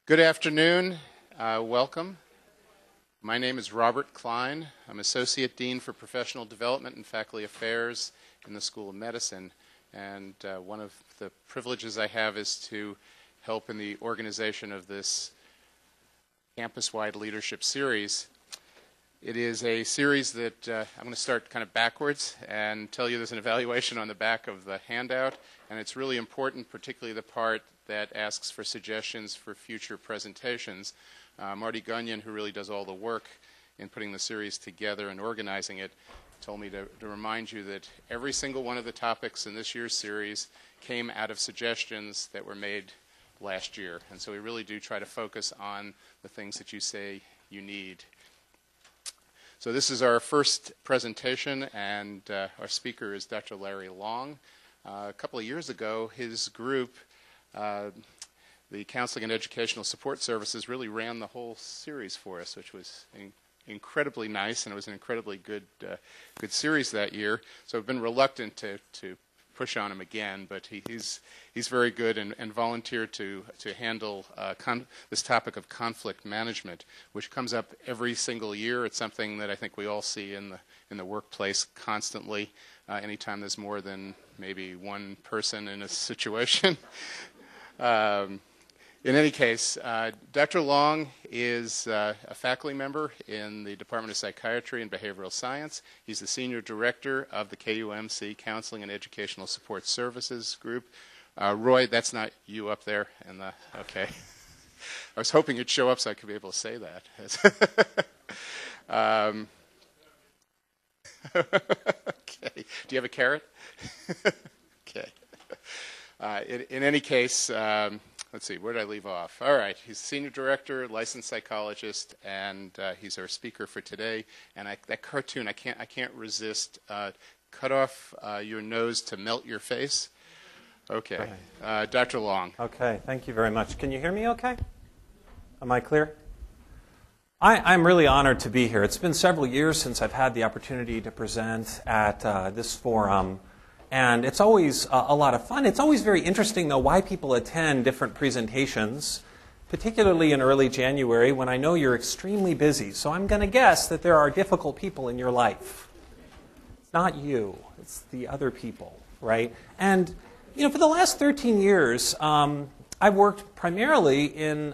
Good afternoon. Welcome. My name is Robert Klein. I'm Associate Dean for Professional Development and Faculty Affairs in the School of Medicine. And one of the privileges I have is to help in the organization of this campus-wide leadership series. It is a series that I'm going to start kind of backwards and tell you there's an evaluation on the back of the handout. And it's really important, particularly the part that asks for suggestions for future presentations. Marty Gunyon, who really does all the work in putting the series together and organizing it, told me to remind you that every single one of the topics in this year's series came out of suggestions that were made last year. And so we really do try to focus on the things that you say you need. So this is our first presentation, and our speaker is Dr. Larry Long. A couple of years ago, his group, the Counseling and Educational Support Services, really ran the whole series for us, which was incredibly nice, and it was an incredibly good series that year. So I've been reluctant to push on him again, but he's very good and volunteered to handle this topic of conflict management, which comes up every single year. It's something that I think we all see in the workplace constantly. Anytime there's more than maybe one person in a situation. In any case, Dr. Long is a faculty member in the Department of Psychiatry and Behavioral Science. He's the Senior Director of the KUMC Counseling and Educational Support Services Group. Roy, that's not you up there. Okay. I was hoping you'd show up so I could be able to say that. Okay. Do you have a carrot? Okay. In any case, let's see, where did I leave off? All right, he's Senior Director, licensed psychologist, and he's our speaker for today. And that cartoon, I can't resist. Cut off your nose to melt your face. Okay, Dr. Long. Okay, thank you very much. Can you hear me okay? Am I clear? I'm really honored to be here. It's been several years since I've had the opportunity to present at this forum. And it's always a lot of fun. It's always very interesting, though, why people attend different presentations, particularly in early January when I know you're extremely busy. So I'm going to guess that there are difficult people in your life. It's not you. It's the other people, right? And, for the last 13 years, I've worked primarily in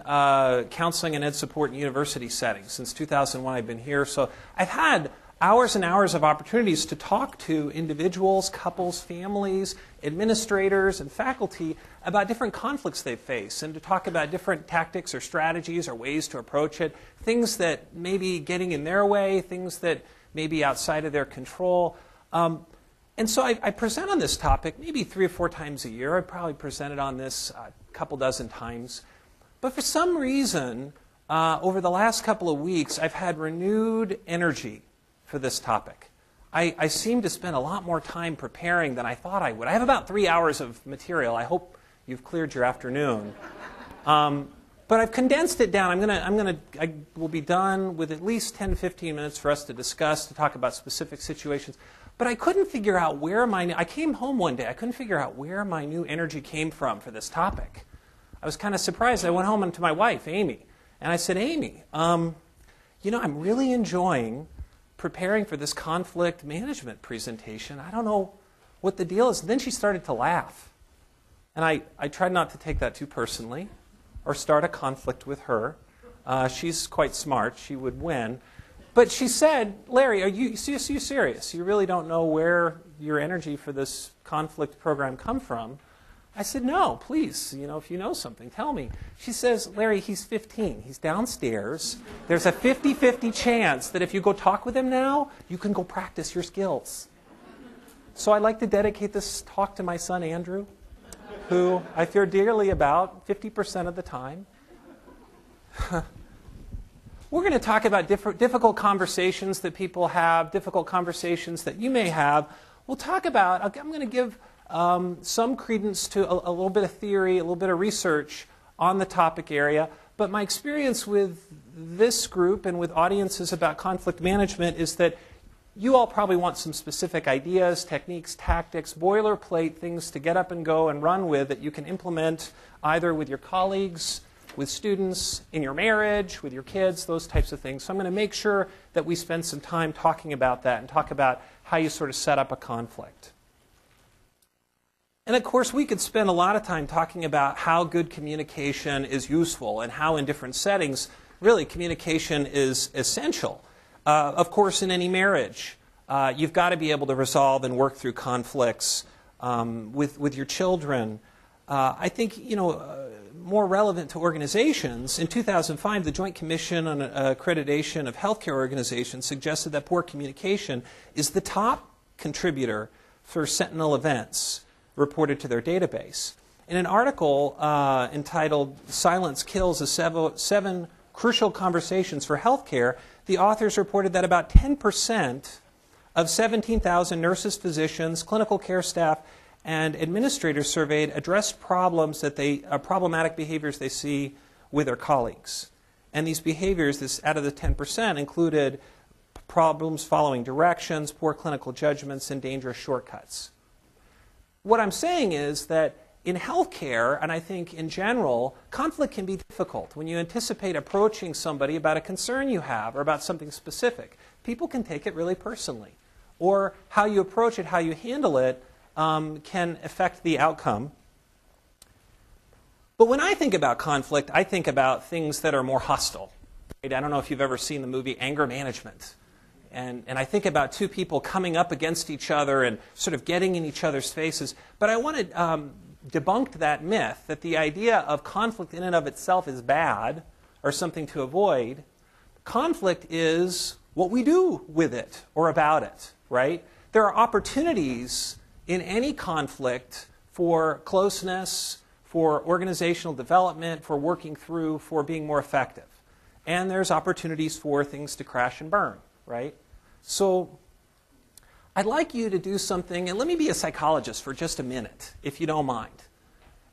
counseling and ed support in university settings. Since 2001, I've been here. So I've had hours and hours of opportunities to talk to individuals, couples, families, administrators, and faculty about different conflicts they face, and to talk about different tactics or strategies or ways to approach it, things that may be getting in their way, things that may be outside of their control. And so I present on this topic maybe 3 or 4 times a year. I've probably presented on this a couple dozen times. But for some reason, over the last couple of weeks, I've had renewed energy for this topic. I seem to spend a lot more time preparing than I thought I would. I have about 3 hours of material. I hope you've cleared your afternoon. But I've condensed it down. I will be done with at least 10 to 15 minutes for us to discuss, to talk about specific situations. But I couldn't figure out I came home one day, I couldn't figure out where my new energy came from for this topic. I was kind of surprised. I went home to my wife, Amy, and I said, Amy, I'm really enjoying preparing for this conflict management presentation. I don't know what the deal is. And then she started to laugh. And I tried not to take that too personally or start a conflict with her. She's quite smart. She would win. But she said, Larry, are you serious? You really don't know where your energy for this conflict program come from? I said, no, please, if you know something, tell me. She says, Larry, he's 15. He's downstairs. There's a 50-50 chance that if you go talk with him now, you can go practice your skills. So I'd like to dedicate this talk to my son, Andrew, who I fear dearly about 50% of the time. We're going to talk about difficult conversations that people have, difficult conversations that you may have. We'll talk about, I'm going to give some credence to a little bit of theory, a little bit of research on the topic area. But my experience with this group and with audiences about conflict management is that you all probably want some specific ideas, techniques, tactics, boilerplate things to get up and go and run with that you can implement either with your colleagues with students, in your marriage, with your kids, those types of things. So I'm going to make sure that we spend some time talking about that and talk about how you sort of set up a conflict. And of course, we could spend a lot of time talking about how good communication is useful and how in different settings, really, communication is essential. Of course, in any marriage, you've got to be able to resolve and work through conflicts with your children. I think, more relevant to organizations, in 2005, the Joint Commission on Accreditation of Healthcare Organizations suggested that poor communication is the top contributor for sentinel events reported to their database. In an article entitled "Silence Kills: the 7 Crucial Conversations for Healthcare," the authors reported that about 10% of 17,000 nurses, physicians, clinical care staff, and administrators surveyed addressed problems that problematic behaviors they see with their colleagues. And these behaviors, out of the 10%, included problems following directions, poor clinical judgments, and dangerous shortcuts. What I'm saying is that in healthcare, and I think in general, conflict can be difficult. When you anticipate approaching somebody about a concern you have or about something specific, people can take it really personally. Or how you approach it, how you handle it, can affect the outcome. But when I think about conflict, I think about things that are more hostile. Right? I don't know if you've ever seen the movie Anger Management. And I think about two people coming up against each other and sort of getting in each other's faces. But I want to debunk that myth that the idea of conflict in and of itself is bad or something to avoid. Conflict is what we do with it or about it, right? There are opportunities in any conflict for closeness, for organizational development, for working through, for being more effective. And there's opportunities for things to crash and burn, right? So I'd like you to do something, and let me be a psychologist for just a minute, if you don't mind.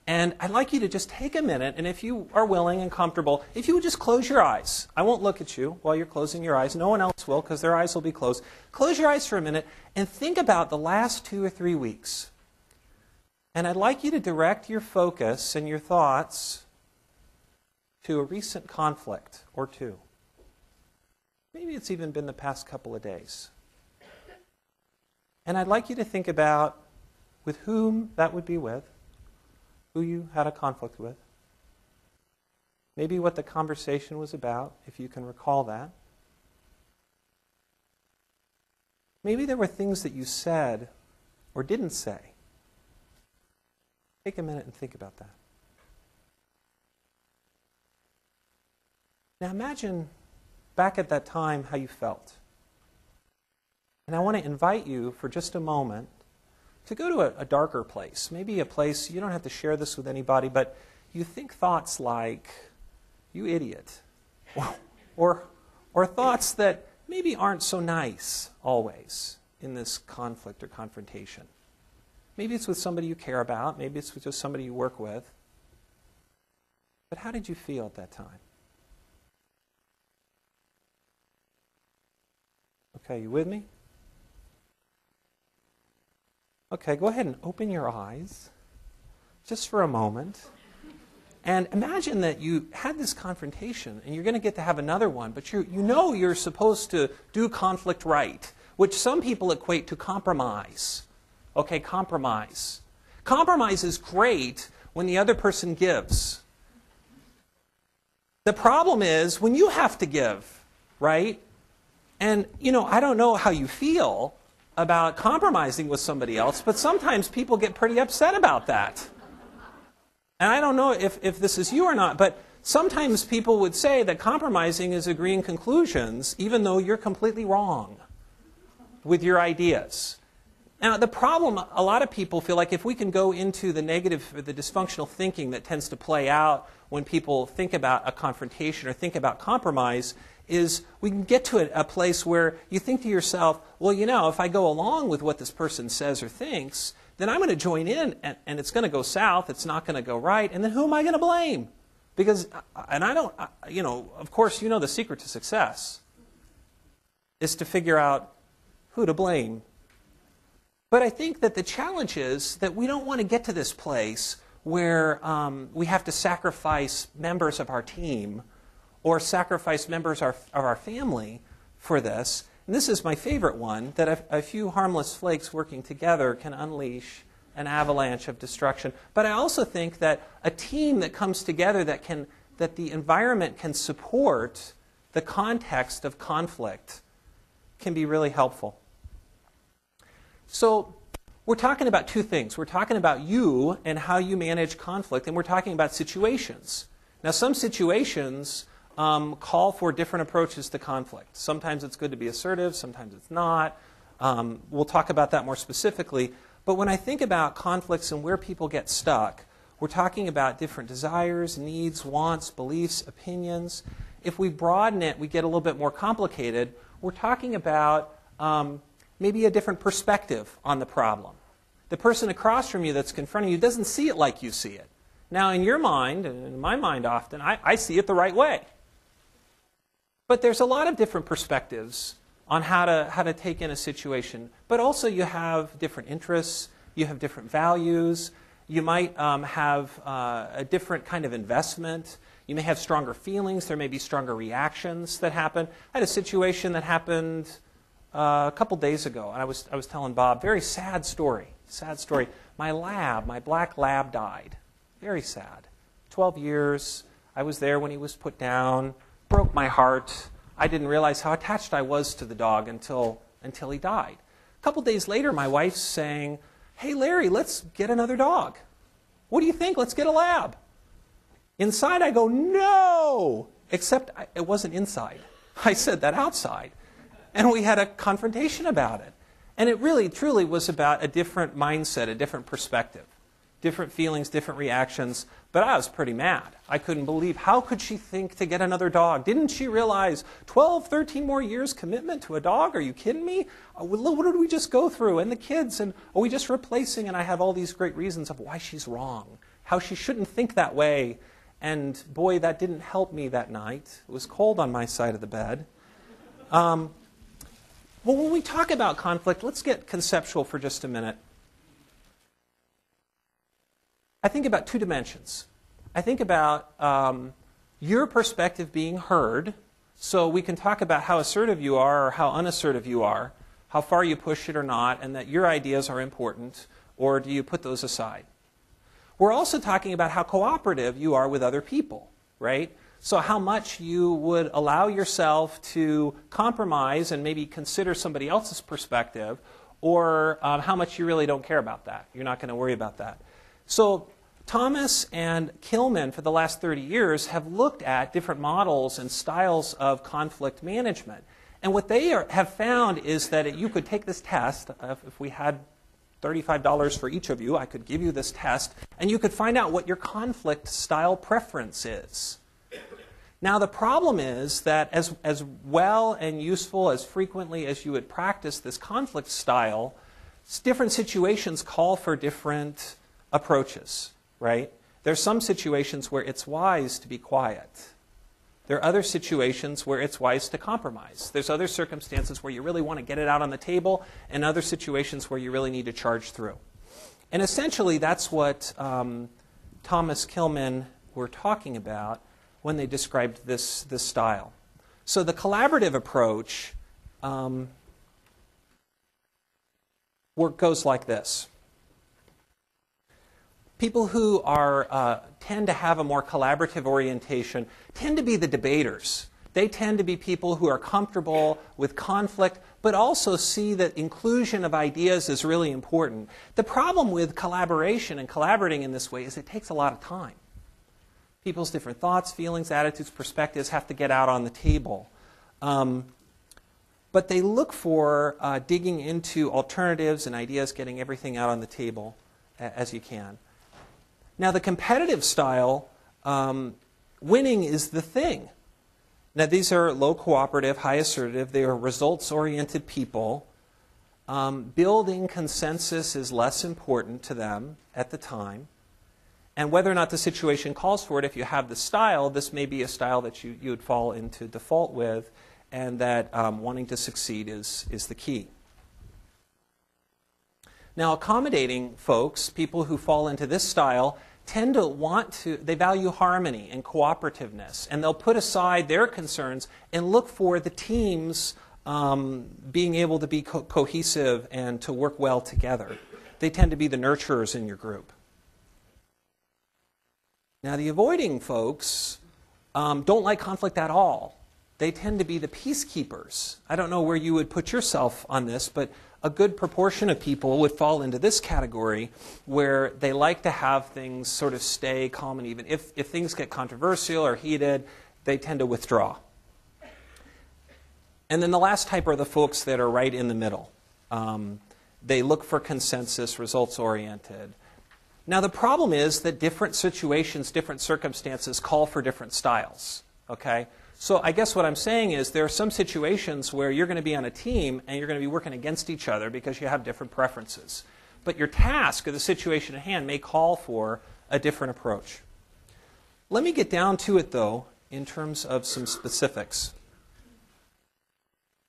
And I'd like you to just take a minute, and if you are willing and comfortable, if you would just close your eyes. I won't look at you while you're closing your eyes. No one else will, because their eyes will be closed. Close your eyes for a minute, and think about the last 2 or 3 weeks. And I'd like you to direct your focus and your thoughts to a recent conflict or two. Maybe it's even been the past couple of days. And I'd like you to think about with whom that would be with, who you had a conflict with, maybe what the conversation was about, if you can recall that. Maybe there were things that you said or didn't say. Take a minute and think about that. Now imagine back at that time how you felt. And I want to invite you for just a moment to go to a darker place, maybe a place, you don't have to share this with anybody, but you think thoughts like, you idiot, or thoughts that maybe aren't so nice always in this conflict or confrontation. Maybe it's with somebody you care about, maybe it's with just somebody you work with. But how did you feel at that time? Okay, you with me? Okay, go ahead and open your eyes just for a moment. And imagine that you had this confrontation and you're going to get to have another one, but you know you're supposed to do conflict right, which some people equate to compromise. Okay, compromise. Compromise is great when the other person gives. The problem is when you have to give, right? And, I don't know how you feel about compromising with somebody else, but sometimes people get pretty upset about that. And I don't know if this is you or not, but sometimes people would say that compromising is agreeing conclusions, even though you're completely wrong with your ideas. Now, the problem, a lot of people feel like if we can go into the negative, or the dysfunctional thinking that tends to play out when people think about a confrontation or think about compromise, is we can get to a place where you think to yourself, well, if I go along with what this person says or thinks, then I'm going to join in and it's going to go south, it's not going to go right, and then who am I going to blame? Because, and I don't, of course, the secret to success is to figure out who to blame. But I think that the challenge is that we don't want to get to this place where we have to sacrifice members of our team or sacrifice members of our family for this. And this is my favorite one, that a few harmless flakes working together can unleash an avalanche of destruction. But I also think that a team that comes together that the environment can support the context of conflict can be really helpful. So we're talking about two things. We're talking about you and how you manage conflict, and we're talking about situations. Now, some situations call for different approaches to conflict. Sometimes it's good to be assertive, sometimes it's not. We'll talk about that more specifically. But when I think about conflicts and where people get stuck, we're talking about different desires, needs, wants, beliefs, opinions. If we broaden it, we get a little bit more complicated. We're talking about maybe a different perspective on the problem. The person across from you that's confronting you doesn't see it like you see it. Now, in your mind, and in my mind often, I see it the right way. But there's a lot of different perspectives on how to take in a situation. But also you have different interests, you have different values, you might have a different kind of investment, you may have stronger feelings, there may be stronger reactions that happen. I had a situation that happened a couple days ago, and I was telling Bob, very sad story. My black lab died. Very sad. 12 years, I was there when he was put down. Broke my heart. I didn't realize how attached I was to the dog until he died. A couple days later, my wife's saying, "Hey, Larry, let's get another dog. What do you think? Let's get a lab." Inside, I go, "No!" Except it wasn't inside. I said that outside. And we had a confrontation about it. And it really, truly was about a different mindset, a different perspective. Different feelings, different reactions. But I was pretty mad. I couldn't believe, how could she think to get another dog? Didn't she realize 12, 13 more years commitment to a dog? Are you kidding me? What did we just go through? And the kids, and are we just replacing? And I have all these great reasons of why she's wrong, how she shouldn't think that way. And boy, that didn't help me that night. It was cold on my side of the bed. Well, when we talk about conflict, let's get conceptual for just a minute. I think about two dimensions. I think about your perspective being heard, so we can talk about how assertive you are or how unassertive you are, how far you push it or not, and that your ideas are important, or do you put those aside? We're also talking about how cooperative you are with other people, right? So how much you would allow yourself to compromise and maybe consider somebody else's perspective, or how much you really don't care about that. You're not going to worry about that. So Thomas and Kilman, for the last 30 years, have looked at different models and styles of conflict management. And what they have found is that you could take this test. If we had $35 for each of you, I could give you this test, and you could find out what your conflict style preference is. Now, the problem is that as well and useful, as frequently as you would practice this conflict style, different situations call for different approaches, right? There's some situations where it's wise to be quiet. There are other situations where it's wise to compromise. There's other circumstances where you really want to get it out on the table, and other situations where you really need to charge through. And essentially, that's what Thomas Kilman were talking about when they described this style. So the collaborative approach goes like this. People who tend to have a more collaborative orientation tend to be the debaters. They tend to be people who are comfortable with conflict, but also see that inclusion of ideas is really important. The problem with collaboration and collaborating in this way is it takes a lot of time. People's different thoughts, feelings, attitudes, perspectives have to get out on the table. But they look for digging into alternatives and ideas, getting everything out on the table as you can. Now, the competitive style, winning is the thing. Now, these are low cooperative, high assertive. They are results-oriented people. Building consensus is less important to them at the time. And whether or not the situation calls for it, if you have the style, this may be a style that you would fall into default with, and that wanting to succeed is the key. Now, accommodating folks, people who fall into this style, tend to they value harmony and cooperativeness, and they'll put aside their concerns and look for the teams being able to be cohesive and to work well together. They tend to be the nurturers in your group. Now, the avoiding folks don't like conflict at all. They tend to be the peacekeepers. I don't know where you would put yourself on this, but a good proportion of people would fall into this category where they like to have things sort of stay calm and even. If things get controversial or heated, they tend to withdraw. And then the last type are the folks that are right in the middle. They look for consensus, results-oriented. Now, the problem is that different situations, different circumstances call for different styles. Okay? So I guess what I'm saying is there are some situations where you're going to be on a team and you're going to be working against each other because you have different preferences. But your task or the situation at hand may call for a different approach. Let me get down to it, though, in terms of some specifics.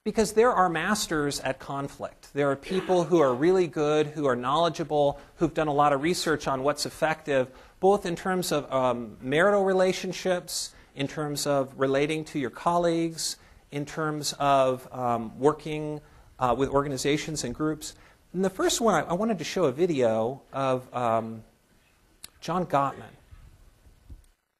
Because there are masters at conflict. There are people who are really good, who are knowledgeable, who've done a lot of research on what's effective, both in terms of marital relationships, in terms of relating to your colleagues, in terms of working with organizations and groups. And the first one, I wanted to show a video of John Gottman.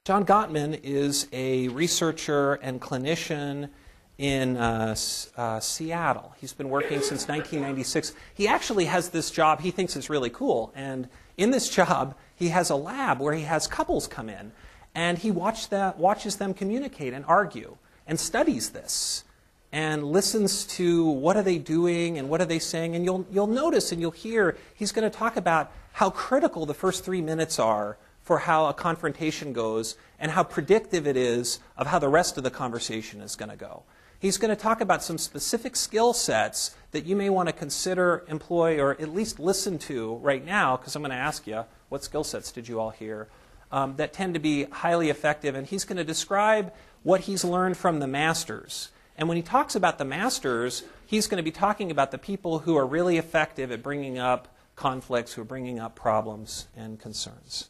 John Gottman is a researcher and clinician in Seattle. He's been working since 1996. He actually has this job he thinks is really cool. And in this job, he has a lab where he has couples come in. And he watches them communicate and argue and studies this and listens to what are they doing and what are they saying. And you'll notice and you'll hear he's going to talk about how critical the first 3 minutes are for how a confrontation goes and how predictive it is of how the rest of the conversation is going to go. He's going to talk about some specific skill sets that you may want to consider, employ, or at least listen to right now, because I'm going to ask you, what skill sets did you all hear? That tend to be highly effective. And he's going to describe what he's learned from the masters. And when he talks about the masters, he's going to be talking about the people who are really effective at bringing up conflicts, who are bringing up problems and concerns.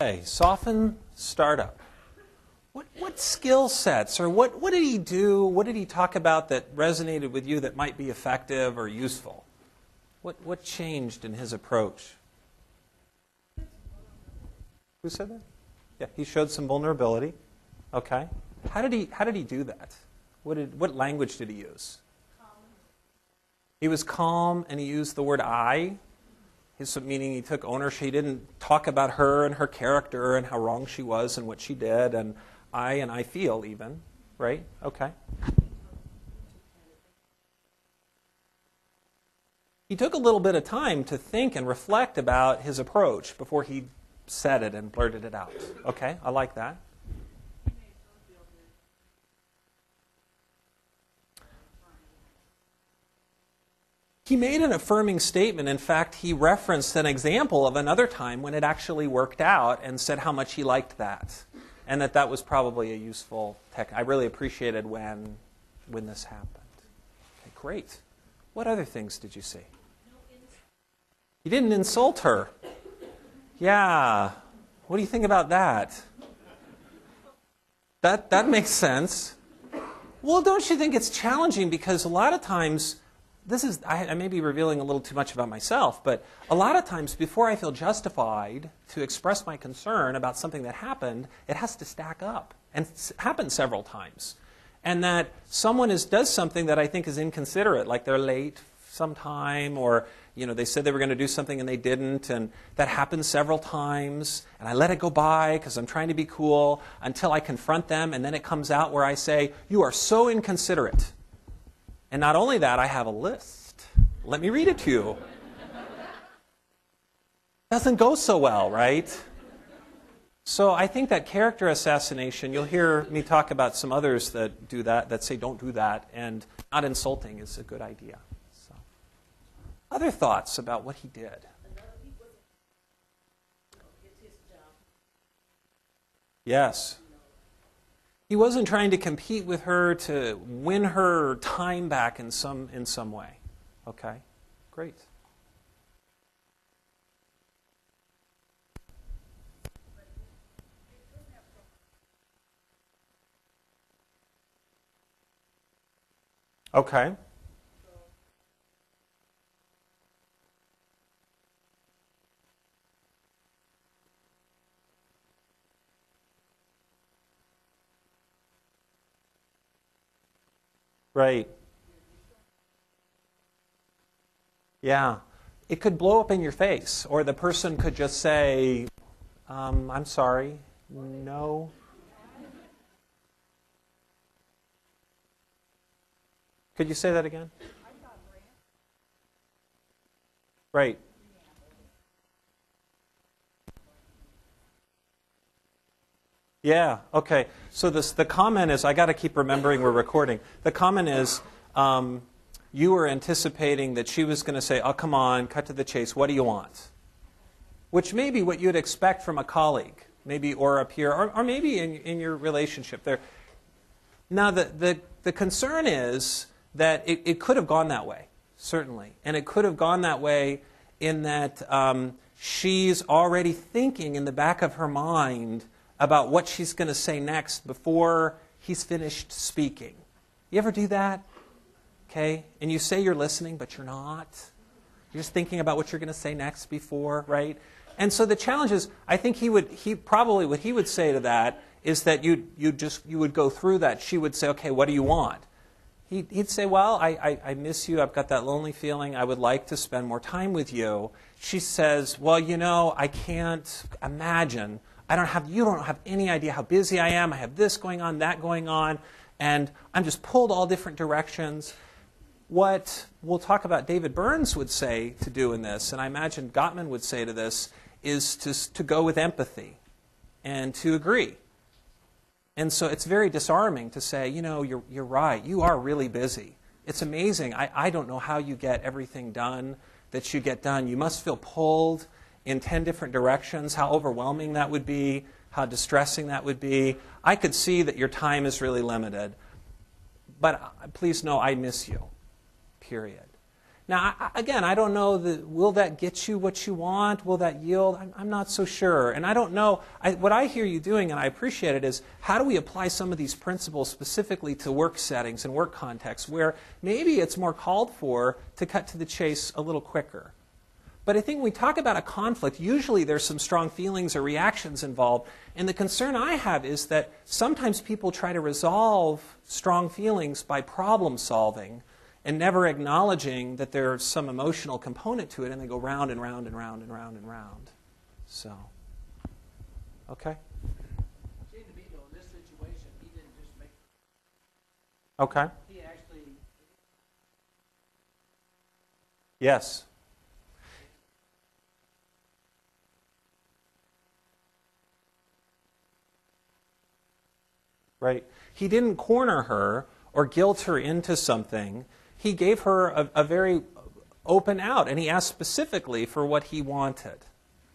Okay, soften startup. What skill sets, or what did he do, what did he talk about that resonated with you that might be effective or useful? What changed in his approach? Who said that? Yeah, he showed some vulnerability. Okay. How did he do that? What language did he use? Calm. He was calm, and he used the word I. Meaning he took ownership. He didn't talk about her and her character and how wrong she was and what she did, and I feel even, right? Okay. He took a little bit of time to think and reflect about his approach before he said it and blurted it out. Okay, I like that. He made an affirming statement. In fact, he referenced an example of another time when it actually worked out and said how much he liked that. And that was probably a useful tech. I really appreciated when this happened. Okay, great. What other things did you see? You didn't insult her. Yeah. What do you think about that? That makes sense. Well, don't you think it's challenging? Because a lot of times, I may be revealing a little too much about myself, but a lot of times before I feel justified to express my concern about something that happened, it has to stack up. And it's happened several times. And that someone does something that I think is inconsiderate, like they're late sometime, or they said they were going to do something and they didn't, and that happens several times, and I let it go by because I'm trying to be cool until I confront them, and then it comes out where I say, "You are so inconsiderate." And not only that, I have a list. Let me read it to you. Doesn't go so well, right? So I think that character assassination, you'll hear me talk about some others that do that, that say don't do that, and not insulting is a good idea. So, other thoughts about what he did? Yes. He wasn't trying to compete with her to win her time back in some way. Okay, great. Okay. Right. Yeah. It could blow up in your face, or the person could just say, I'm sorry, no. Could you say that again? Right. Yeah, okay. So the comment is, I got to keep remembering we're recording. The comment is, you were anticipating that she was going to say, oh, come on, cut to the chase, what do you want? Which may be what you'd expect from a colleague, maybe, or a peer, or maybe in your relationship there. Now, the concern is that it could have gone that way, certainly. And it could have gone that way in that she's already thinking in the back of her mind about what she's going to say next before he's finished speaking. You ever do that? Okay? And you say you're listening, but you're not. You're just thinking about what you're going to say next before, right? And so the challenge is, I think he probably what he would say to that is that you would go through that. She would say, okay, what do you want? He'd say, well, I miss you. I've got that lonely feeling. I would like to spend more time with you. She says, well, you know, I can't imagine. You don't have any idea how busy I am. I have this going on, that going on, and I'm just pulled all different directions. What we'll talk about David Burns would say to do in this, and I imagine Gottman would say to this, is to go with empathy and to agree. And so it's very disarming to say, you know, you're right. You are really busy. It's amazing. I don't know how you get everything done that you get done. You must feel pulled in 10 different directions, how overwhelming that would be, how distressing that would be. I could see that your time is really limited. But please know I miss you, period. Now, again, I don't know, will that get you what you want? Will that yield? I'm not so sure. And I don't know. What I hear you doing, and I appreciate it, is how do we apply some of these principles specifically to work settings and work contexts where maybe it's more called for to cut to the chase a little quicker. But I think when we talk about a conflict, usually there's some strong feelings or reactions involved. And the concern I have is that sometimes people try to resolve strong feelings by problem solving and never acknowledging that there's some emotional component to it, and they go round and round and round and round and round. So, okay? Seemed to me, though, in this situation, he didn't just make... Okay. He actually... Yes. Right. He didn't corner her or guilt her into something. He gave her a very open out, and he asked specifically for what he wanted,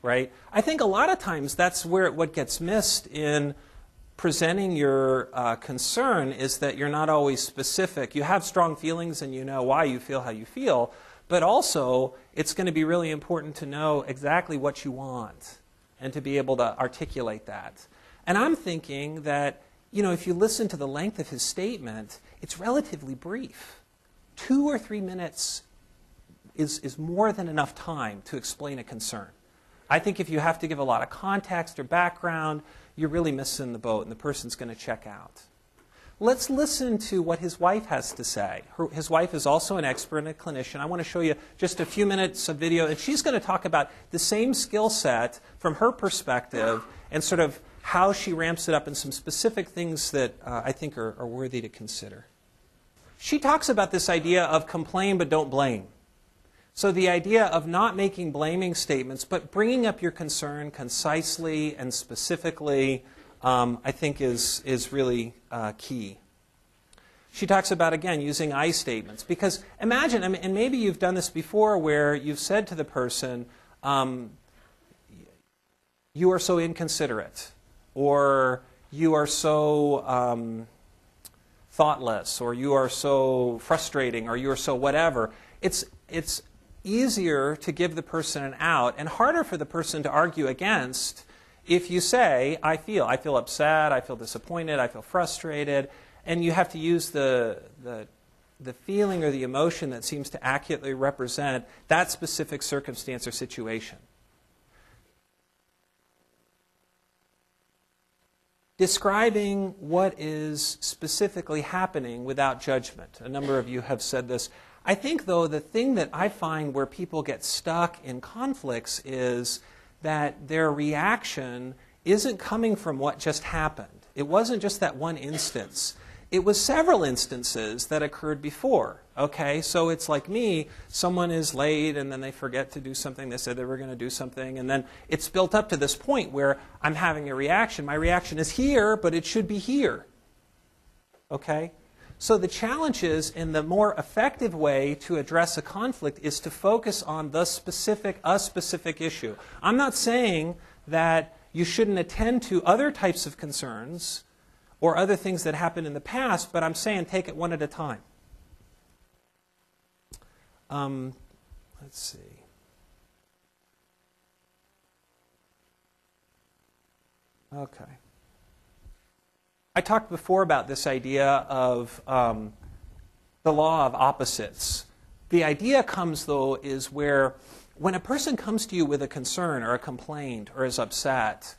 right? I think a lot of times that's where what gets missed in presenting your concern is that you're not always specific. You have strong feelings and you know why you feel how you feel, but also it's going to be really important to know exactly what you want and to be able to articulate that. And I'm thinking that, you know, if you listen to the length of his statement, it's relatively brief. 2 or 3 minutes is more than enough time to explain a concern. I think if you have to give a lot of context or background, you're really missing the boat and the person's going to check out. Let's listen to what his wife has to say. His wife is also an expert and a clinician. I want to show you just a few minutes of video, and she's going to talk about the same skill set from her perspective and sort of how she ramps it up and some specific things that I think are worthy to consider. She talks about this idea of complain but don't blame. So the idea of not making blaming statements but bringing up your concern concisely and specifically, I think is really key. She talks about, again, using I statements. Because imagine, and maybe you've done this before, where you've said to the person, you are so inconsiderate, or you are so thoughtless, or you are so frustrating, or you are so whatever. It's easier to give the person an out and harder for the person to argue against if you say, I feel upset, I feel disappointed, I feel frustrated, and you have to use the the feeling or the emotion that seems to accurately represent that specific circumstance or situation. Describing what is specifically happening without judgment. A number of you have said this. I think, though, the thing that I find where people get stuck in conflicts is that their reaction isn't coming from what just happened. It wasn't just that one instance. It was several instances that occurred before. Okay, so it's like me, someone is late and then they forget to do something. They said they were going to do something, and then it's built up to this point where I'm having a reaction. My reaction is here, but it should be here. Okay? So the challenge is, in the more effective way to address a conflict is to focus on a specific issue. I'm not saying that you shouldn't attend to other types of concerns or other things that happened in the past, but I'm saying take it one at a time. Let's see. Okay. I talked before about this idea of the law of opposites. The idea comes, though, is where when a person comes to you with a concern or a complaint or is upset,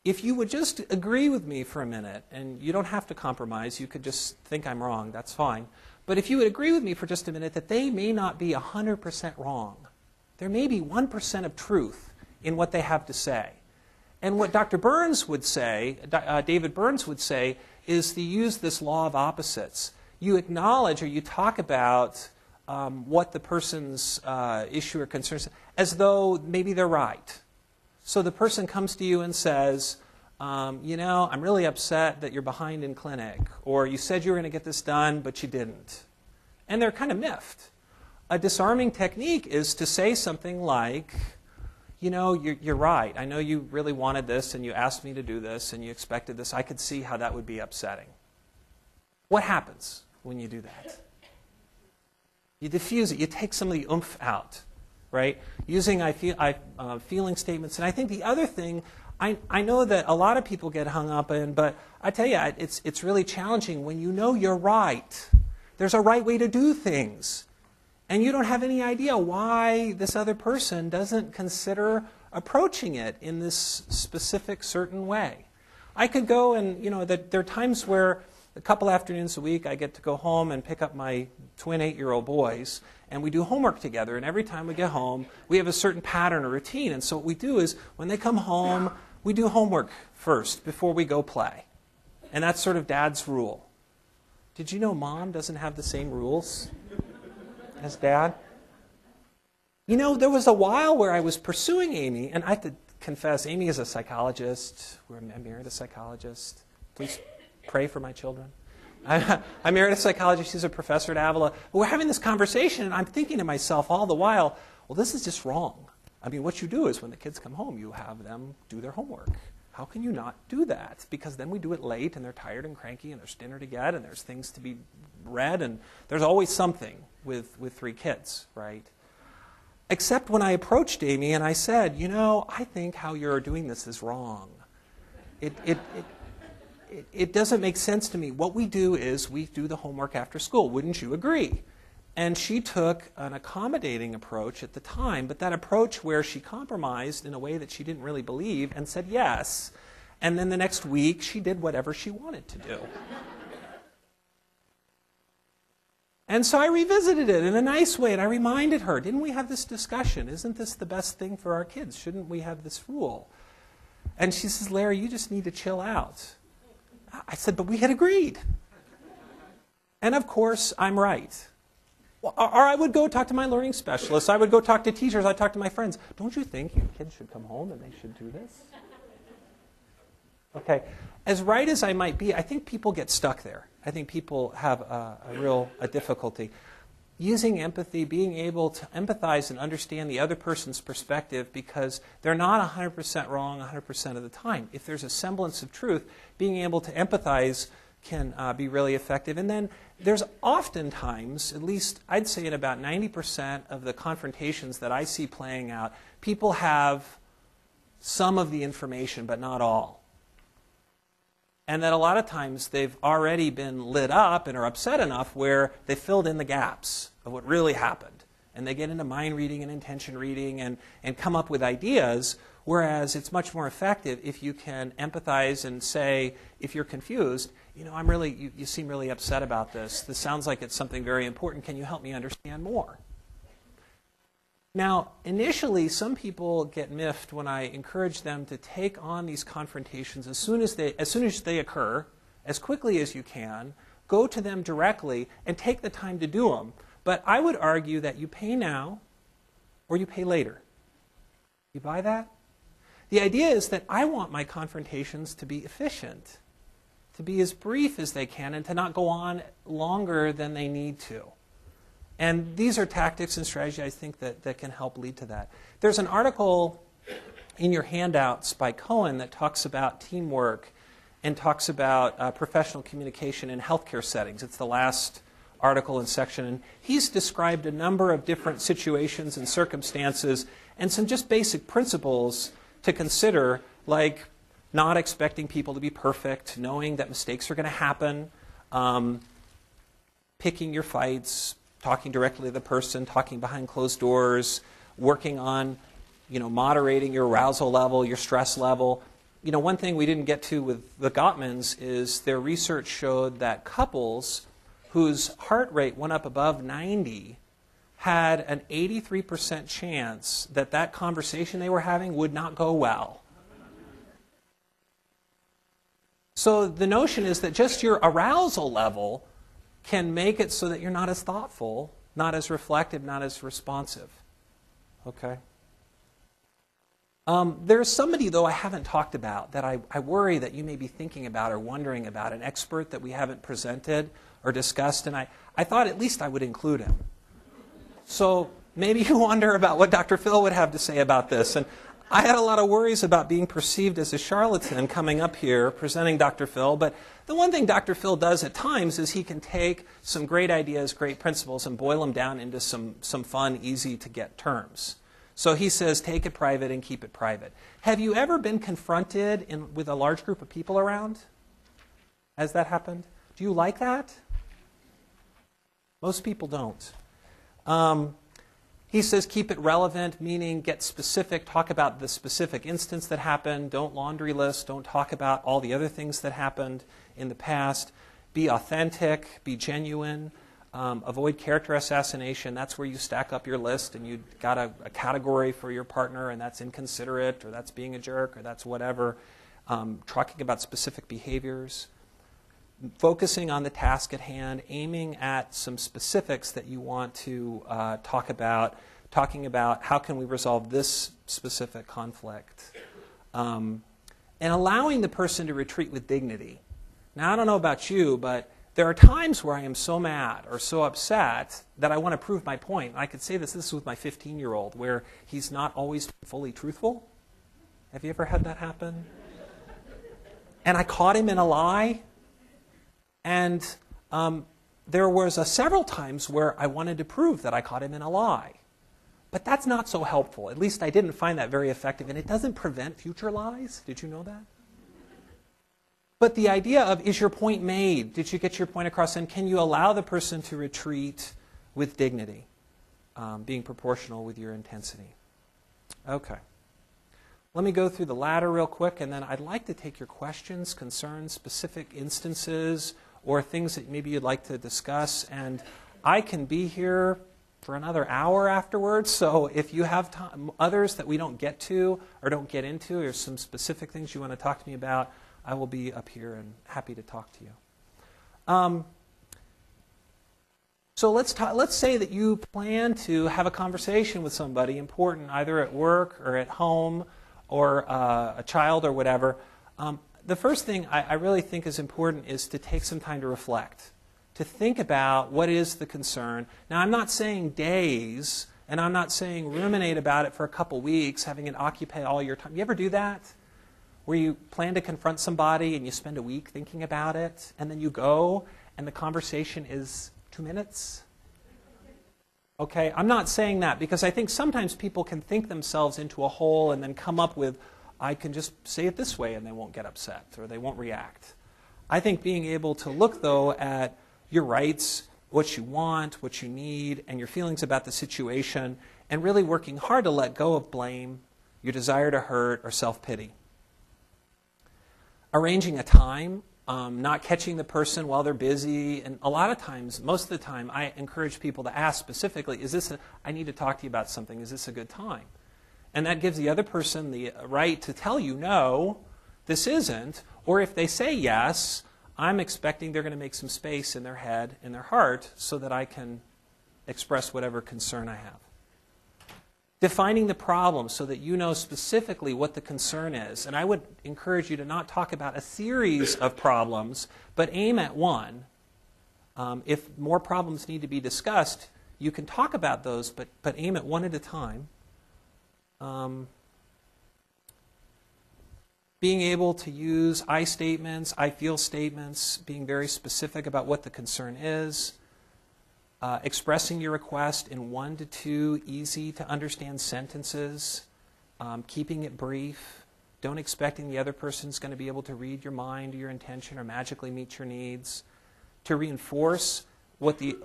if you would just agree with me for a minute, and you don't have to compromise, you could just think I'm wrong, that's fine. But if you would agree with me for just a minute that they may not be 100% wrong. There may be 1% of truth in what they have to say. And what Dr. Burns would say, David Burns would say, is to use this law of opposites. You acknowledge or you talk about what the person's issue or concern is as though maybe they're right. So the person comes to you and says, you know, I'm really upset that you're behind in clinic, or you said you were going to get this done, but you didn't. And they're kind of miffed. A disarming technique is to say something like, you know, you're right. I know you really wanted this, and you asked me to do this, and you expected this. I could see how that would be upsetting. What happens when you do that? You diffuse it. You take some of the oomph out. Right? Using feeling statements. And I think the other thing, I know that a lot of people get hung up in, but I tell you, it's really challenging when you know you're right. There's a right way to do things. And you don't have any idea why this other person doesn't consider approaching it in this specific certain way. I could go and, you know, there are times where a couple afternoons a week I get to go home and pick up my twin 8-year-old boys, and we do homework together. And every time we get home, we have a certain pattern or routine. And so what we do is, when they come home, we do homework first before we go play. And that's sort of Dad's rule. Did you know Mom doesn't have the same rules as Dad? You know, there was a while where I was pursuing Amy, and I have to confess, Amy is a psychologist. I married a psychologist. Please pray for my children. I married a psychologist. She's a professor at Avila. But we're having this conversation, and I'm thinking to myself all the while, well, this is just wrong. I mean, what you do is when the kids come home, you have them do their homework. How can you not do that? Because then we do it late, and they're tired and cranky, and there's dinner to get, and there's things to be read, and there's always something with 3 kids, right? Except when I approached Amy and I said, you know, I think how you're doing this is wrong. It doesn't make sense to me. What we do is we do the homework after school. Wouldn't you agree? And she took an accommodating approach at the time, but that approach where she compromised in a way that she didn't really believe and said yes. And then the next week, she did whatever she wanted to do. And so I revisited it in a nice way, and I reminded her, didn't we have this discussion? Isn't this the best thing for our kids? Shouldn't we have this rule? And she says, Larry, you just need to chill out. I said, but we had agreed. And of course, I'm right. Or I would go talk to my learning specialists. I would go talk to teachers. I'd talk to my friends. Don't you think your kids should come home and they should do this? Okay. As right as I might be, I think people get stuck there. I think people have a real difficulty. Using empathy, being able to empathize and understand the other person's perspective, because they're not 100% wrong 100% of the time. If there's a semblance of truth, being able to empathize can be really effective. And then there's oftentimes, at least I'd say in about 90% of the confrontations that I see playing out, people have some of the information, but not all. and that a lot of times they've already been lit up and are upset enough where they filled in the gaps of what really happened. And they get into mind reading and intention reading and come up with ideas, whereas it's much more effective if you can empathize and say, if you're confused, you seem really upset about this. This sounds like it's something very important. Can you help me understand more? Now, initially, some people get miffed when I encourage them to take on these confrontations as soon as they occur, as quickly as you can, go to them directly, and take the time to do them. But I would argue that you pay now or you pay later. You buy that? The idea is that I want my confrontations to be efficient, to be as brief as they can, and to not go on longer than they need to. And these are tactics and strategies I think that can help lead to that. There's an article in your handouts by Cohen that talks about teamwork and talks about professional communication in healthcare settings. It's the last article and section. And he's described a number of different situations and circumstances and some just basic principles to consider, like not expecting people to be perfect, knowing that mistakes are going to happen, picking your fights, talking directly to the person, talking behind closed doors, working on, moderating your arousal level, your stress level. One thing we didn't get to with the Gottmans is their research showed that couples whose heart rate went up above 90 had an 83% chance that conversation they were having would not go well. So the notion is that just your arousal level can make it so that you're not as thoughtful, not as reflective, not as responsive. Okay? There's somebody, though, I haven't talked about that I worry that you may be thinking about or wondering about, an expert that we haven't presented or discussed, and I thought at least I would include him. So maybe you wonder about what Dr. Phil would have to say about this. And I had a lot of worries about being perceived as a charlatan coming up here presenting Dr. Phil, but the one thing Dr. Phil does at times is he can take some great ideas, great principles, and boil them down into some fun, easy-to-get terms. So he says, take it private and keep it private. Have you ever been confronted with a large group of people around? Has that happened? Do you like that? Most people don't. He says keep it relevant, meaning get specific, talk about the specific instance that happened, don't laundry list, don't talk about all the other things that happened in the past. Be authentic, be genuine, avoid character assassination. That's where you stack up your list and you've got a category for your partner, and that's inconsiderate, or that's being a jerk, or that's whatever. Talking about specific behaviors. Focusing on the task at hand, aiming at some specifics that you want to talk about, talking about how can we resolve this specific conflict, and allowing the person to retreat with dignity. Now, I don't know about you, but there are times where I am so mad or so upset that I want to prove my point. I could say this is with my 15-year-old, where he's not always fully truthful. Have you ever had that happen? And I caught him in a lie. And there was several times where I wanted to prove that I caught him in a lie. But that's not so helpful. At least I didn't find that very effective. And it doesn't prevent future lies. Did you know that? But the idea of, is your point made? Did you get your point across? And can you allow the person to retreat with dignity, being proportional with your intensity? Okay. Let me go through the ladder real quick, and then I'd like to take your questions, concerns, specific instances, or things that maybe you'd like to discuss. And I can be here for another hour afterwards, so if you have others that we don't get to or don't get into, or some specific things you want to talk to me about, I will be up here and happy to talk to you. So let's say that you plan to have a conversation with somebody important, either at work or at home, or a child or whatever. The first thing I really think is important is to take some time to reflect, to think about what is the concern. Now, I'm not saying days, and I'm not saying ruminate about it for a couple weeks, having it occupy all your time. You ever do that? Where you plan to confront somebody and you spend a week thinking about it, and then you go, and the conversation is 2 minutes? Okay, I'm not saying that because I think sometimes people can think themselves into a hole and then come up with, I can just say it this way and they won't get upset or they won't react. I think being able to look, though, at your rights, what you want, what you need, and your feelings about the situation, and really working hard to let go of blame, your desire to hurt, or self-pity. Arranging a time, not catching the person while they're busy, and a lot of times, most of the time, I encourage people to ask specifically, I need to talk to you about something, is this a good time? And that gives the other person the right to tell you, no, this isn't, or if they say yes, I'm expecting they're going to make some space in their head, in their heart, so that I can express whatever concern I have. Defining the problem so that you know specifically what the concern is. And I would encourage you to not talk about a series of problems, but aim at one. If more problems need to be discussed, you can talk about those, but aim at one at a time. Being able to use I statements, I feel statements, being very specific about what the concern is. Expressing your request in 1 to 2 easy-to-understand sentences, keeping it brief. Don't expecting the other person's going to be able to read your mind or your intention or magically meet your needs. To reinforce what the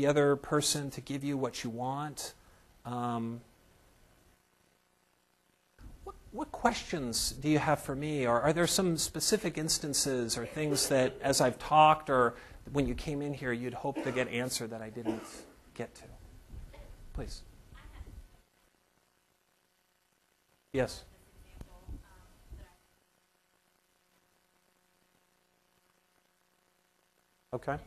other person to give you what you want. What questions do you have for me? Or are there some specific instances or things that, as I've talked or when you came in here, you'd hope to get answered that I didn't get to? Please. Yes. Okay.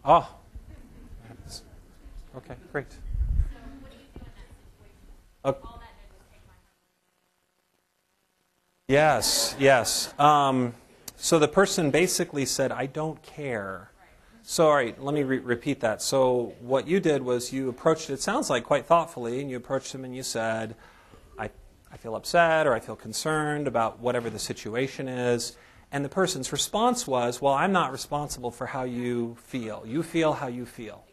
Oh. Okay, great. Okay. Yes, yes. So the person basically said, I don't care. So, all right, let me repeat that. So what you did was you approached it sounds like quite thoughtfully, and you approached them and you said, I feel upset or I feel concerned about whatever the situation is. And the person's response was, well, I'm not responsible for how you feel. You feel how you feel.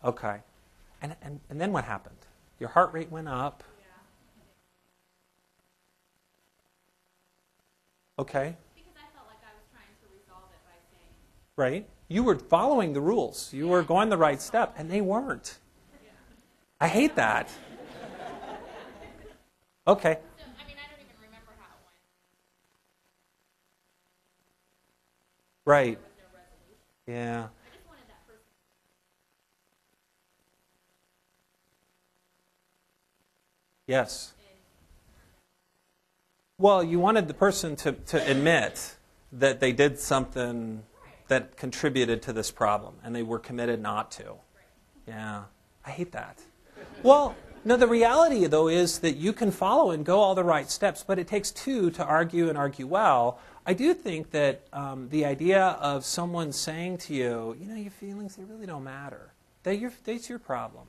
Okay. And then what happened? Your heart rate went up. Okay. Because I felt like I was trying to resolve it by saying. Right. You were following the rules. You were going the right step, and they weren't. I hate that. Okay. So, I mean, I don't even remember how it went. Right. There was no resolution. Yeah. I just wanted that person. Yes. Well, you wanted the person to admit that they did something that contributed to this problem, and they were committed not to. Yeah. I hate that. Well, no, the reality, though, is that you can follow and go all the right steps, but it takes two to argue and argue well. I do think that the idea of someone saying to you, you know, your feelings, they really don't matter. That's your problem.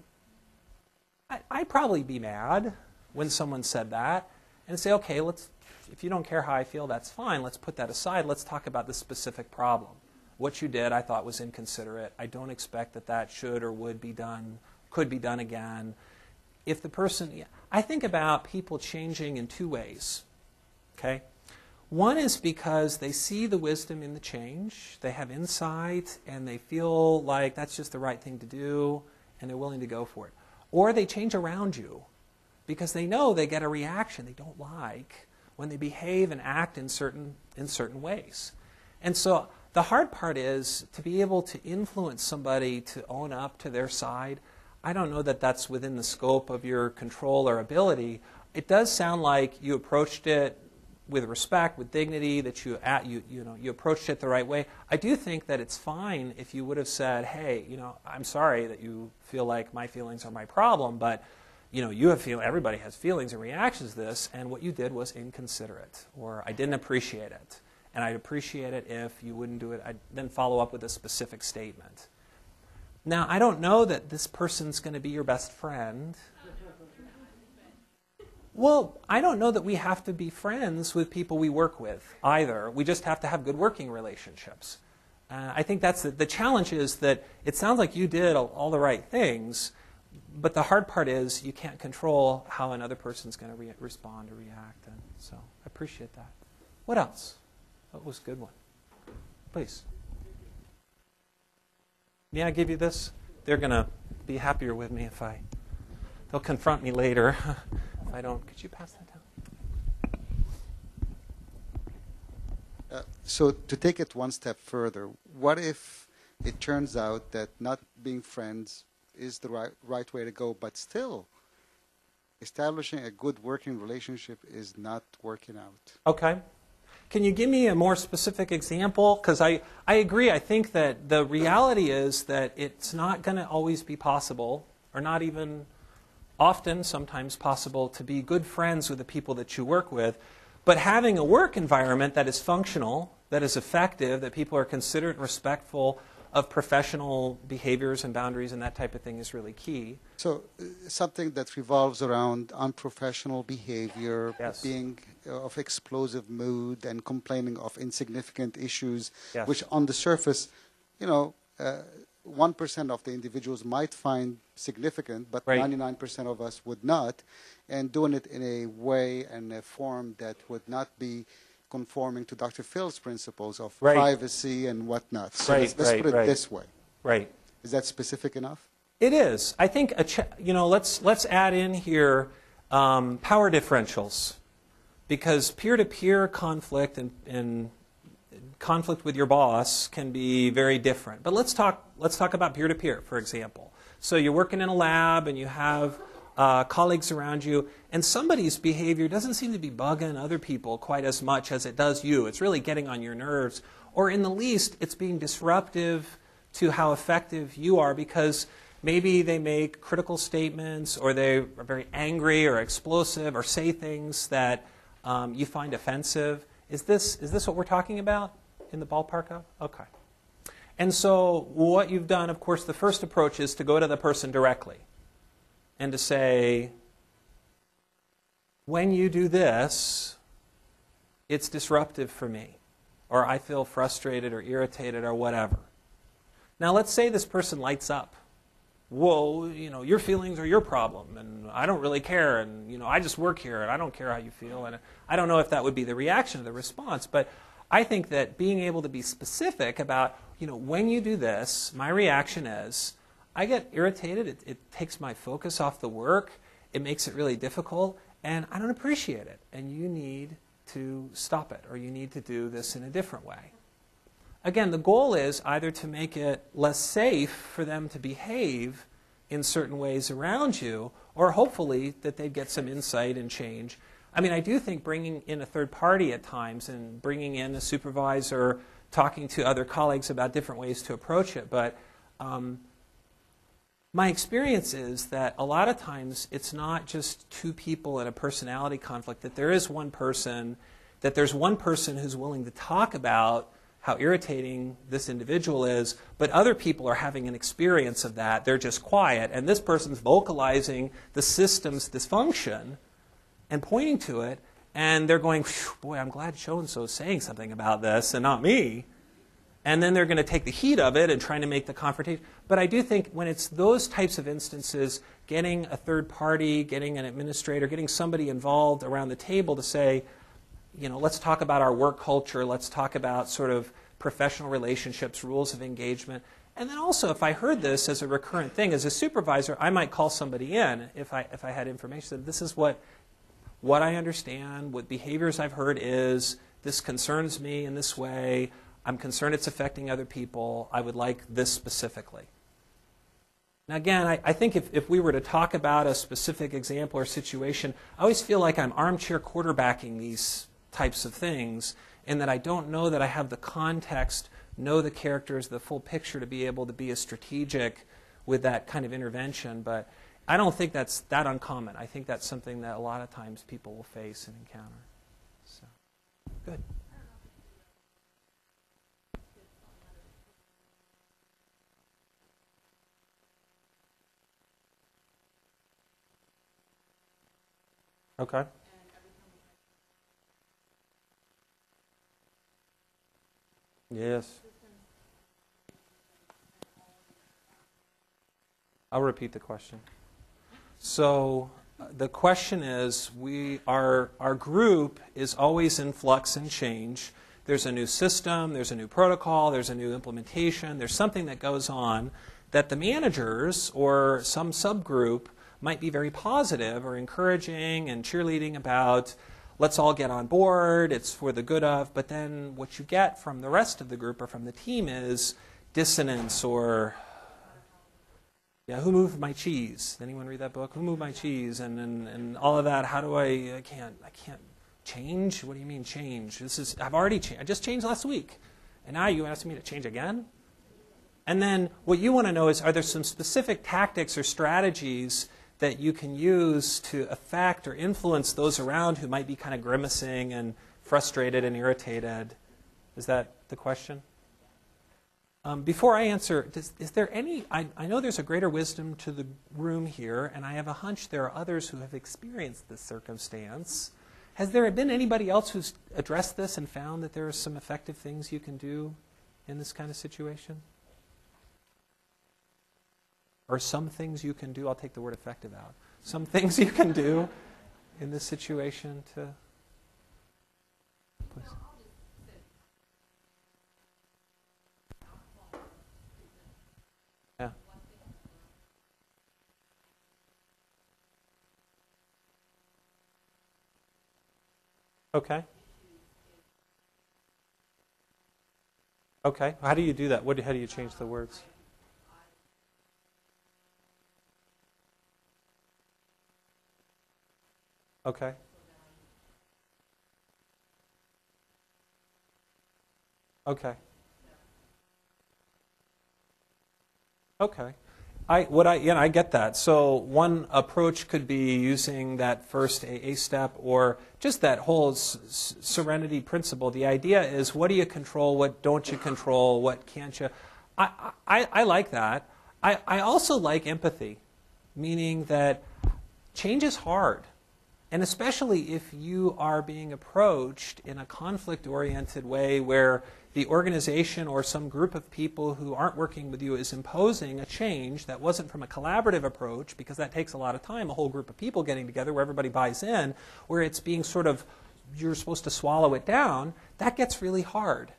I'd probably be mad when someone said that and say, okay, if you don't care how I feel, that's fine. Let's put that aside. Let's talk about this specific problem. What you did, I thought, was inconsiderate. I don't expect that should or would be done, could be done again. If the person, I think about people changing in two ways. Okay? One is because they see the wisdom in the change, they have insight, and they feel like that's just the right thing to do, and they're willing to go for it. Or they change around you because they know they get a reaction they don't like when they behave and act in certain ways. And so the hard part is to be able to influence somebody to own up to their side. I don't know that that's within the scope of your control or ability. It does sound like you approached it with respect, with dignity, that you approached it the right way. I do think that it's fine if you would have said, hey, I'm sorry that you feel like my feelings are my problem, but everybody has feelings and reactions to this, and what you did was inconsiderate, or I didn't appreciate it. And I'd appreciate it if you wouldn't do it. I'd then follow up with a specific statement. Now, I don't know that this person's going to be your best friend. Well, I don't know that we have to be friends with people we work with either. We just have to have good working relationships. I think that's the challenge is that it sounds like you did all the right things, but the hard part is you can't control how another person's going to respond or react. And so I appreciate that. What else? That was a good one. Please. May I give you this? They're going to be happier with me if they'll confront me later if I don't. Could you pass that down? So to take it one step further, what if it turns out that not being friends is the right way to go, but still establishing a good working relationship is not working out? Okay. Can you give me a more specific example? Because I agree. I think that the reality is that it's not going to always be possible, or not even often, sometimes possible, to be good friends with the people that you work with. But having a work environment that is functional, that is effective, that people are considerate and respectful of professional behaviors and boundaries and that type of thing is really key. So something that revolves around unprofessional behavior, Yes. being of explosive mood and complaining of insignificant issues, Yes. which on the surface, 1% of the individuals might find significant, but Right. 99% of us would not, and doing it in a way and a form that would not be conforming to Dr. Phil's principles of Right. privacy and whatnot. So Right, let's right, put it right. this way. Right. Is that specific enough? It is. I think let's add in here power differentials, because peer-to-peer conflict and conflict with your boss can be very different. But let's talk about peer-to-peer, for example. So you're working in a lab and you have colleagues around you, and somebody's behavior doesn't seem to be bugging other people quite as much as it does you. It's really getting on your nerves, or in the least, it's being disruptive to how effective you are, because maybe they make critical statements, or they are very angry or explosive, or say things that you find offensive. Is this what we're talking about in the ballpark of? Okay. And so what you've done, of course, the first approach is to go to the person directly and to say, when you do this, it's disruptive for me, or I feel frustrated or irritated or whatever. Now let's say this person lights up. Whoa, your feelings are your problem, and I don't really care, and I just work here, and I don't care how you feel. And I don't know if that would be the reaction or the response, but I think that being able to be specific about, when you do this, my reaction is, I get irritated, it takes my focus off the work, it makes it really difficult, and I don't appreciate it, and you need to stop it, or you need to do this in a different way. Again, the goal is either to make it less safe for them to behave in certain ways around you, or hopefully that they'd get some insight and change. I mean, I do think bringing in a third party at times and bringing in a supervisor, talking to other colleagues about different ways to approach it, but my experience is that a lot of times it's not just two people in a personality conflict, that there's one person who's willing to talk about how irritating this individual is, but other people are having an experience of that. They're just quiet, and this person's vocalizing the system's dysfunction and pointing to it, and they're going, boy, I'm glad so-and-so is saying something about this and not me. And then they're going to take the heat of it and trying to make the confrontation. But I do think when it's those types of instances, getting a third party, getting an administrator, getting somebody involved around the table to say, let's talk about our work culture, let's talk about sort of professional relationships, rules of engagement. And then also, if I heard this as a recurrent thing, as a supervisor, I might call somebody in if I had information that this is what I understand, what behaviors I've heard is, this concerns me in this way, I'm concerned it's affecting other people, I would like this specifically. Now again, I think if we were to talk about a specific example or situation, I always feel like I'm armchair quarterbacking these types of things, and that I don't know that I have the context, know the characters, the full picture to be able to be as strategic with that kind of intervention. But I don't think that's that uncommon. I think that's something that a lot of times people will face and encounter. So, good. Okay. Yes. I'll repeat the question. So the question is, our group is always in flux and change. There's a new system, there's a new protocol, there's a new implementation, there's something that goes on that the managers or some subgroup might be very positive or encouraging and cheerleading about. Let's all get on board, it's for the good of, but then what you get from the rest of the group or from the team is dissonance or, yeah, who moved my cheese? Anyone read that book? Who moved my cheese? And all of that, how do I can't change? What do you mean change? I've already changed. I just changed last week. And now you ask me to change again? And then what you want to know is, are there some specific tactics or strategies that you can use to affect or influence those around who might be kind of grimacing and frustrated and irritated? Is that the question? Before I answer, is there any, I know there's a greater wisdom to the room here, and I have a hunch there are others who have experienced this circumstance. Has there been anybody else who's addressed this and found that there are some effective things you can do in this kind of situation? Or some things you can do, I'll take the word effective out, some things you can do in this situation to... Please. Yeah. Okay. Okay. How do you do that? How do you change the words? Okay. Okay. Okay. I get that. So one approach could be using that first AA step or just that whole serenity principle. The idea is, what do you control? What don't you control? What can't you? I like that. I also like empathy, meaning that change is hard. And especially if you are being approached in a conflict-oriented way where the organization or some group of people who aren't working with you is imposing a change that wasn't from a collaborative approach, because that takes a lot of time, a whole group of people getting together where everybody buys in, where it's being sort of, you're supposed to swallow it down, that gets really hard.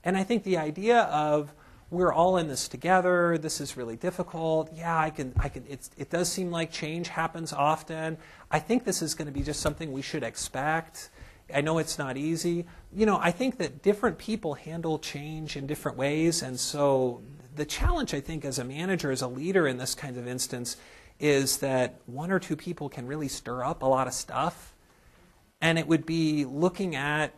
And I think the idea of, we're all in this together, this is really difficult, yeah, it does seem like change happens often. I think this is going to be just something we should expect. I know it's not easy. I think that different people handle change in different ways, and so the challenge, I think, as a manager, as a leader in this kind of instance, is that one or two people can really stir up a lot of stuff, and it would be looking at,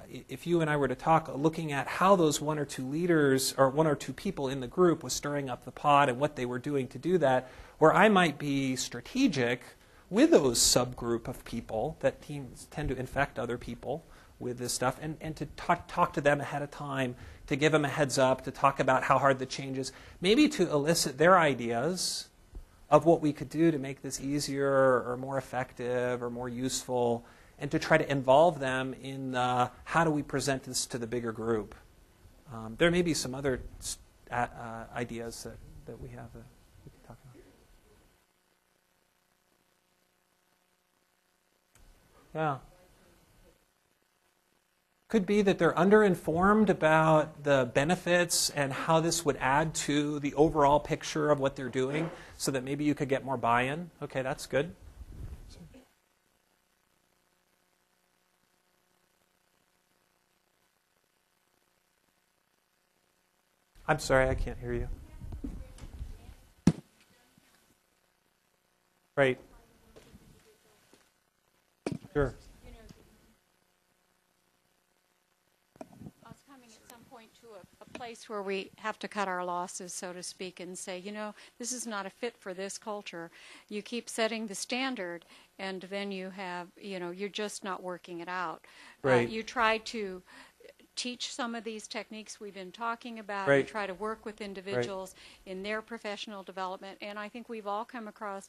if you and I were to talk, looking at how those one or two leaders or one or two people in the group was stirring up the pot and what they were doing to do that, where I might be strategic with those subgroup of people that teams tend to infect other people with this stuff, and to talk to them ahead of time, to give them a heads up, to talk about how hard the change is, maybe to elicit their ideas of what we could do to make this easier or more effective or more useful, and to try to involve them in how do we present this to the bigger group. There may be some other ideas that we have that we can talk about. Yeah. Could be that they're underinformed about the benefits and how this would add to the overall picture of what they're doing, so that maybe you could get more buy-in. Okay, that's good. I'm sorry, I can't hear you. Right. Sure. I was coming at some point to a place where we have to cut our losses, so to speak, and say, this is not a fit for this culture. You keep setting the standard, and then you have, you're just not working it out. Right. You try to teach some of these techniques we've been talking about. Right. You try to work with individuals in their professional development, and I think we've all come across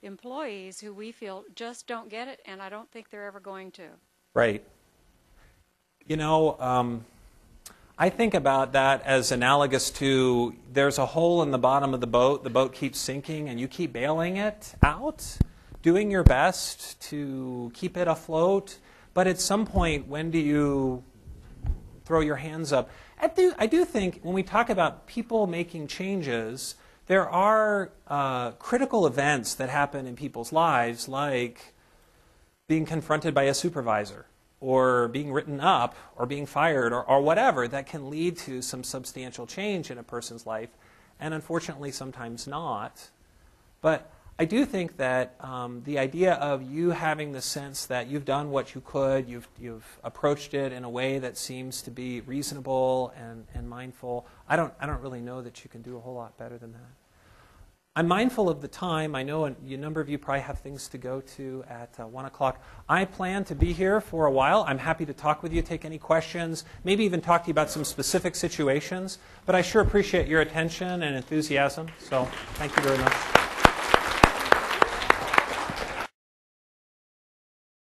employees who we feel just don't get it, and I don't think they're ever going to. Right. I think about that as analogous to there's a hole in the bottom of the boat keeps sinking, and you keep bailing it out, doing your best to keep it afloat. But at some point, when do you throw your hands up? I do think when we talk about people making changes, there are critical events that happen in people's lives, like being confronted by a supervisor, or being written up, or being fired, or whatever, that can lead to some substantial change in a person's life, and unfortunately sometimes not. But I do think that the idea of you having the sense that you've done what you could, you've approached it in a way that seems to be reasonable and mindful, I don't really know that you can do a whole lot better than that. I'm mindful of the time. I know a number of you probably have things to go to at 1 o'clock. I plan to be here for a while. I'm happy to talk with you, take any questions, maybe even talk to you about some specific situations. But I sure appreciate your attention and enthusiasm. So thank you very much.